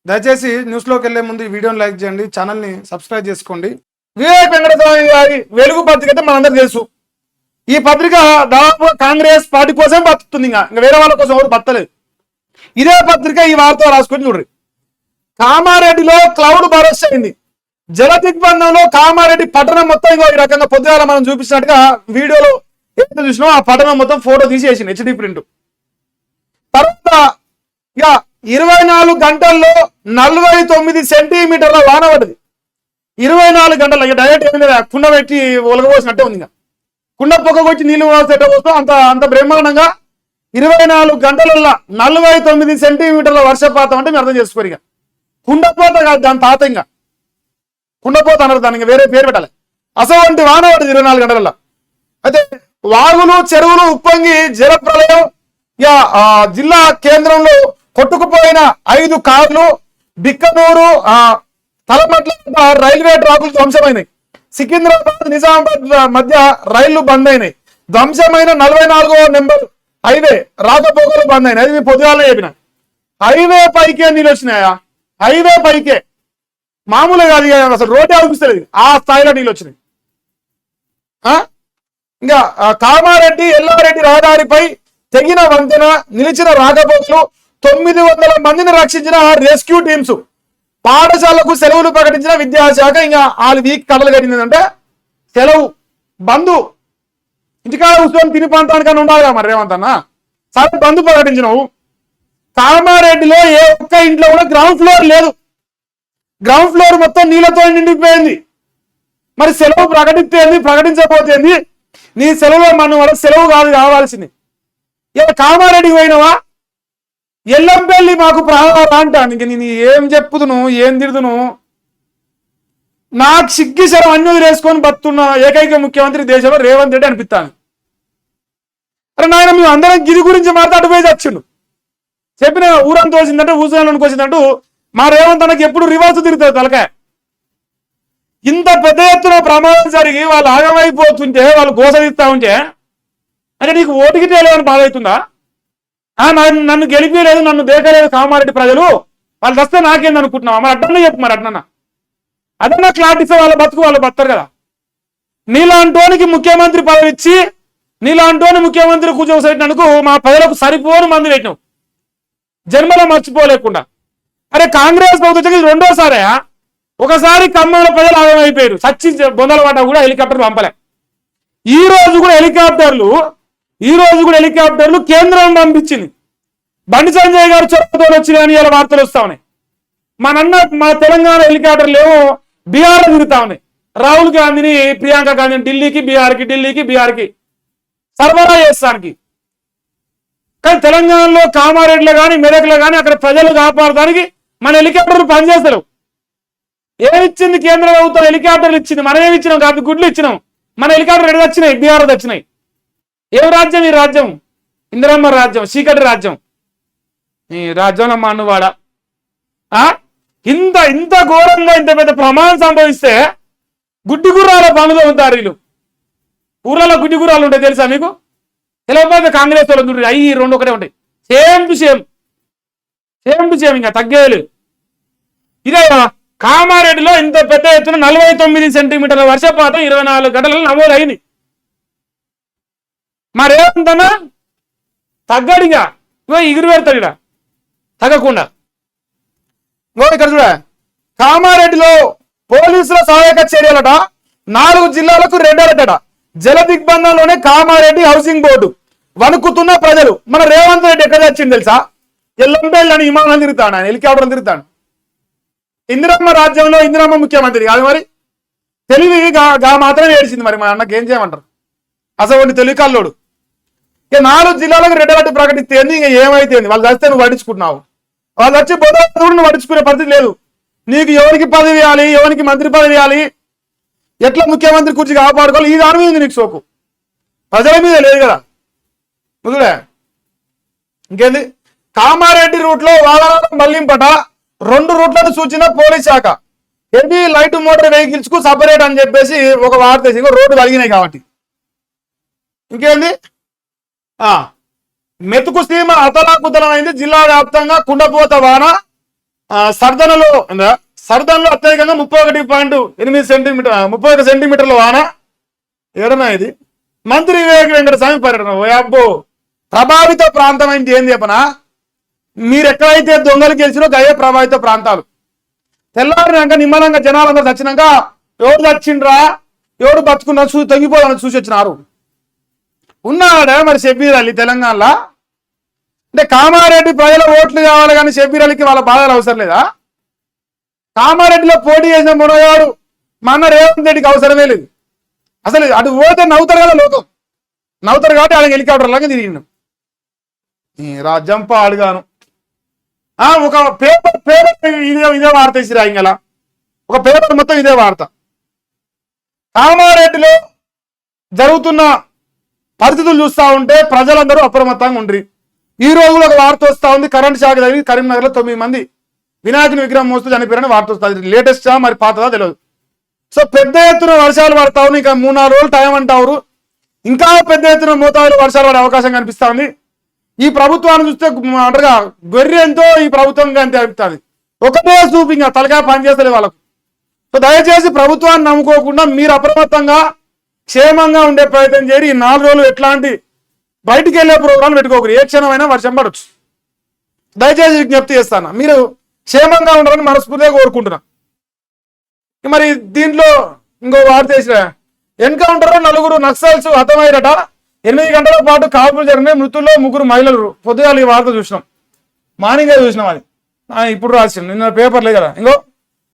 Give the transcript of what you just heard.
దయచేసి న్యూస్లోకి వెళ్లే ముందు ఈ వీడియోని లైక్ చేయండి, ఛానల్ని సబ్స్క్రైబ్ చేసుకోండి. వివేక్ వెంకటస్వామి గారి వెలుగు పత్రిక అయితే మనందరికీ తెలుసు. ఈ పత్రిక దాదాపు కాంగ్రెస్ పార్టీ కోసం బతుకుతుంది, ఇంకా వేరే వాళ్ళ కోసం ఎవరు బతలేదు. ఇదే పత్రిక ఈ వార్త రాసుకొని చూడ్రి. కామారెడ్డిలో క్లౌడ్ బరస్ట్ అయింది. జల దిగ్బంధంలో కామారెడ్డి పట్టణం మొత్తం ఈ రకంగా పొద్దుగాల మనం చూపించినట్టుగా వీడియోలో ఎంత చూసినా ఆ పట్టణం మొత్తం ఫోటో తీసేసింది హెచ్డి ప్రింట్. తర్వాత ఇక 24 గంటల్లో 49 సెంటీమీటర్ల వాన పడ్డది. 24 గంటల ఇక డైరెక్ట్ ఏం లేదా, కుండ పెట్టి ఒలగబోసినట్టే ఉంది. ఇంకా కుండ పొగకొచ్చి నీళ్లు పోస్తే అంత బ్రహ్మాండంగా 24 గంటలల్లో 49 సెంటీమీటర్ల వర్షపాతం అంటే మీరు అర్థం చేసుకోరు. ఇక కుండపోత కాదు, దాని తాత ఇంకా కుండపోత అన్నారు, దానికి వేరే పేరు పెట్టాలి. అసలు వాన పడ్డది 24 గంటలలో. అయితే వాగులు చెరువులు ఉప్పొంగి జల ప్రళయం. ఇక జిల్లా కేంద్రంలో కొట్టుకుపోయిన 5 కార్లు, బిక్కనూరు తలమట్ల రైల్వే ట్రాకులు ధ్వంసమైనాయి. సికింద్రాబాద్ నిజామాబాద్ మధ్య రైళ్లు బంద్ అయినాయి. ధ్వంసమైన 44వ నెంబర్ హైవే రాకపోకలు బంద్ అయినాయి. అది మీ పొద్దుగాలనే చెప్పిన. హైవే పైకే నీళ్ళు వచ్చినాయా? హైవే పైకే, మామూలుగా కాదు, అసలు రోడ్డే అనిపిస్తలేదు, ఆ స్థాయిలో నీళ్ళు వచ్చినాయి. ఇంకా కామారెడ్డి ఎల్లారెడ్డి రహదారిపై తెగిన వంతెన, నిలిచిన రాకపోకలు, 900 మందిని రక్షించిన రెస్క్యూ టీమ్స్, పాఠశాలకు సెలవులు ప్రకటించిన విద్యాశాఖ. ఇంకా 6 వీక్ కథలు కట్టిందంటే సెలవు బంధు. ఇంటికాడ కూర్చొని తిని పంతానికన్నా ఉండాలిగా మరి రేవంతన్నా, సరే బంధు ప్రకటించినవు. కామారెడ్డిలో ఏ ఒక్క ఇంట్లో కూడా గ్రౌండ్ ఫ్లోర్ లేదు. గ్రౌండ్ ఫ్లోర్ మొత్తం నీళ్లతో నిండిపోయింది. మరి సెలవు ప్రకటిస్తేంది, ప్రకటించకపోతేంది? నీ సెలవులో మనం వల్ల సెలవు కాదు కావాల్సింది. ఇలా కామారెడ్డికి పోయినవా, ఎల్లంపల్లి మాకు ప్రాణాలు అంటాను. ఇంక నేను ఏం చెప్పుదును, ఏం తిడుదును? నాకు సిగ్గిసరం అన్ని వదిలేసుకొని బతున్న ఏకైక ముఖ్యమంత్రి దేశంలో రేవంత్ రెడ్డి అనిపిస్తాను. అరే నాయన, మేము అందరం గిరి గురించి మాట్లాడిపోయి వచ్చిండు. చెప్పిన ఊరంతా తోసిందంటే ఊసలోనికి వచ్చిందంటూ మా రేవంత్ అన్నకి ఎప్పుడు రివర్స్ తిరుగుతుంది తలకాయ. ఇంత పెద్ద ఎత్తున ప్రమాదం జరిగి వాళ్ళు ఆగమైపోతుంటే, వాళ్ళు గోసరిస్తా ఉంటే, అంటే నీకు ఓటుకి తెలియని బాధ అవుతుందా? నన్ను గెలిపలేదు, నన్ను దేకలేదు కామారెడ్డి ప్రజలు, వాళ్ళు వస్తే నాకేంది అనుకుంటున్నావా? మరి అడ్డన్నా చెప్పు, మరి అదన్నా క్లాట్ ఇస్తే వాళ్ళ బతుకు వాళ్ళు బతారు కదా. నీలాంటోనికి ముఖ్యమంత్రి పదవి ఇచ్చి, నీలాంటోని ముఖ్యమంత్రి కూర్చోసేటందుకు మా ప్రజలకు సరిపోని మంది పెట్టినావు, జన్మలో మర్చిపోలేకుండా. అరే కాంగ్రెస్ ప్రభుత్వం రెండోసారి, ఒకసారి ఖమ్మంలో ప్రజలు ఆగమైపోయారు, సచ్చి బొందల పడ్డా కూడా హెలికాప్టర్లు పంపలే. ఈ రోజు కూడా హెలికాప్టర్లు కేంద్రం పంపించింది. బండి సంజయ్ గారు చొరవతో వచ్చినాయని ఇలా వార్తలు వస్తా ఉన్నాయి. మా తెలంగాణ హెలికాప్టర్లు ఏమో బీహార్లో తిరుగుతా ఉన్నాయి. రాహుల్ గాంధీని, ప్రియాంక గాంధీని ఢిల్లీకి బీహార్కి సరఫరా చేస్తానికి. కానీ తెలంగాణలో కామారెడ్డిలో కానీ మెదక్లో కానీ అక్కడ ప్రజలు కాపాడడానికి మన హెలికాప్టర్లు పనిచేస్తారు. ఏమిచ్చింది కేంద్ర ప్రభుత్వం? హెలికాప్టర్లు ఇచ్చింది. మనం ఏమి ఇచ్చినాం? కాదు, గుడ్లు ఇచ్చినాం. మన హెలికాప్టర్ ఎక్కడ వచ్చినాయి? బీహార్ వచ్చినాయి. ఏం రాజ్యం ఈ రాజ్యం? ఇందిరమ్మ రాజ్యం, చీకటి రాజ్యం. ఈ రాజ్యంలో మన్నువాడ. ఇంత ఘోరంగా ఇంత పెద్ద ప్రమాదం సంభవిస్తే గుడ్డి గుర్రాల పనులు ఉంటారు వీళ్ళు. ఊర్లలో గుడ్డి గుర్రాలు ఉంటాయి తెలుసా మీకు? తెలియకపోతే కాంగ్రెస్ వాళ్ళు చూడండి, అవి 2 ఒకటే ఉంటాయి. సేమ్ టు సేమ్ ఇంకా తగ్గేయలేదు. ఇదే కామారెడ్డిలో ఇంత పెద్ద ఎత్తున 49 సెంటీమీటర్ల వర్షపాతం 24 గంటలలో నమోదు అయింది. మరేమంతనా తగ్గడిగా ఎగురు పెడతాడు ఇక తగ్గకుండా. ఇక్కడ చూడ, కామారెడ్డిలో పోలీసుల సహాయక చర్యలట, 4 జిల్లాలకు రెడ్ అలర్ట్ అట. జల దిగ్బంధంలోనే కామారెడ్డి హౌసింగ్ బోర్డు, వణుకుతున్న ప్రజలు. మన రేవంత్ రెడ్డి ఎక్కడ వచ్చింది తెలుసా? ఎల్లంపల్లి అని విమానం తిరుగుతాడు, ఆయన హెలికాప్టర్ తిరుగుతాడు. ఇందిరమ్మ రాజ్యంలో ఇందిరమ్మ ముఖ్యమంత్రి కాదు మరి, తెలివి మాత్రమే ఏడిచింది. మరి మా అన్నకి ఏం చేయమంటారు? అసలు తెలివి కల్లోడు. ఇక 4 జిల్లాలకు రెడ్ అలర్ట్ ప్రకటిస్తే ఇంకా ఏమైతే వాళ్ళు వస్తే నువ్వు పట్టించుకుంటున్నావు, వాళ్ళు వచ్చి బోధన నువ్వు పట్టించుకునే పరిస్థితి లేదు. నీకు ఎవరికి పదవి ఇవ్వాలి, ఎవరికి మంత్రి పదవి ఇవ్వాలి, ఎట్లా ముఖ్యమంత్రి కుర్చీ కాపాడుకోవాలి, ఈ దాని మీద నీకు సోకు, ప్రజల మీద లేదు కదా. ముదులే ఇంకేంది? కామారెడ్డి రూట్లో వాహనాల మళ్లింపట, 2 రూట్లను సూచన పోలీస్ శాఖ. హెవీ లైట్ మోటార్ వెహికల్స్ కు సపరేట్ అని చెప్పేసి ఒక వార్త వేసి, రోడ్డు కలిగినాయి కాబట్టి. ఇంకేంది? మెతుకు సీమ అతలాకుతలమైంది. జిల్లా వ్యాప్తంగా కుండపోత వాన, సర్దనలో సర్దనలో అత్యధికంగా 31.8 సెంటీమీటర్ 31 సెంటీమీటర్ల వాన. ఏడనా ఇది మంత్రి వివేక్ వెంకటస్వామి పర్యటన. ఓ అబ్బో, ప్రభావిత ప్రాంతం అంటే ఏం చెప్పనా, మీరు ఎక్కడైతే దొంగలు గెలిచినో గయే ప్రభావిత ప్రాంతాలు. తెల్లారినాక నిమ్మలంగా జనాలందరూ చచ్చినాక ఎవరు చచ్చిండ్రా ఎవరు బతుకున్నా తగ్గిపోదామని చూసి వచ్చినారు. ఉన్నాడా మరి షబ్బీర్ అలీ తెలంగాణలో? అంటే కామారెడ్డి ప్రజల ఓట్లు కావాలి కానీ షబ్బీర్ అలీకి వాళ్ళ బాధలు అవసరం లేదా? కామారెడ్డిలో పోటీ చేసిన మునగాడు మన రేవంత్ రెడ్డికి అవసరమే లేదు. అసలు అటు పోతే నవ్వుతారు కదా లోకం, నవ్వుతారు కాబట్టి ఆయన హెలికాప్టర్ లాగా తిరిగిండు. రాజ్యంప అడుగాను. ఒక పేపర్ ఇదే వార్త ఇచ్చిరా, ఇంకలా ఒక పేపర్ మొత్తం ఇదే వార్త. కామారెడ్డిలో జరుగుతున్న పరిస్థితులు చూస్తూ ఉంటే ప్రజలందరూ అప్రమత్తంగా ఉండ్రి. ఈ రోజులో ఒక వార్త వస్తూ ఉంది, కరెంట్ షాక్ తగిలి కరీంనగర్లో 9 మంది వినాయకుని విగ్రహం మోస్తూ చనిపోయారని వార్త వస్తుంది. లేటెస్టా మరి పాతదా తెలియదు. సో పెద్ద ఎత్తున వర్షాలు పడతా ఉన్నాయి. ఇంకా 3-4 రోజులు టైం అంటారు. ఇంకా పెద్ద ఎత్తున మోతాదులో వర్షాలు పడే అవకాశం కనిపిస్తా ఉంది. ఈ ప్రభుత్వాన్ని చూస్తే అంటారుగా గొర్రె ఎంతో ఈ ప్రభుత్వం అంతే అనిపిస్తుంది. ఒకటే చూపింగా తలకాయ పనిచేస్తుంది వాళ్ళకు. సో దయచేసి ప్రభుత్వాన్ని నమ్ముకోకుండా మీరు అప్రమత్తంగా క్షేమంగా ఉండే ప్రయత్నం చేయండి. ఈ 4 రోజులు ఎట్లాంటి బయటికి వెళ్ళే ప్రోగ్రాం పెట్టుకోకరు. ఏ క్షణమైనా వర్షం పడవచ్చు. దయచేసి విజ్ఞప్తి చేస్తాను, మీరు క్షేమంగా ఉండాలని మనస్ఫూర్తిగా కోరుకుంటున్నా. మరి దీంట్లో ఇంకో వార్త వేసిన ఎన్కౌంటర్ 4 నక్సల్స్ హతమయ్యారట. 8 గంటల పాటు కాల్పులు జరిగినాయి. మృతుల్లో 3 మహిళలు. పొద్దుగాల ఈ వార్త చూసినాం, మార్నింగే చూసినాం. అది ఇప్పుడు రాసిండు, నిన్న పేపర్ లేదు కదా. ఇంకో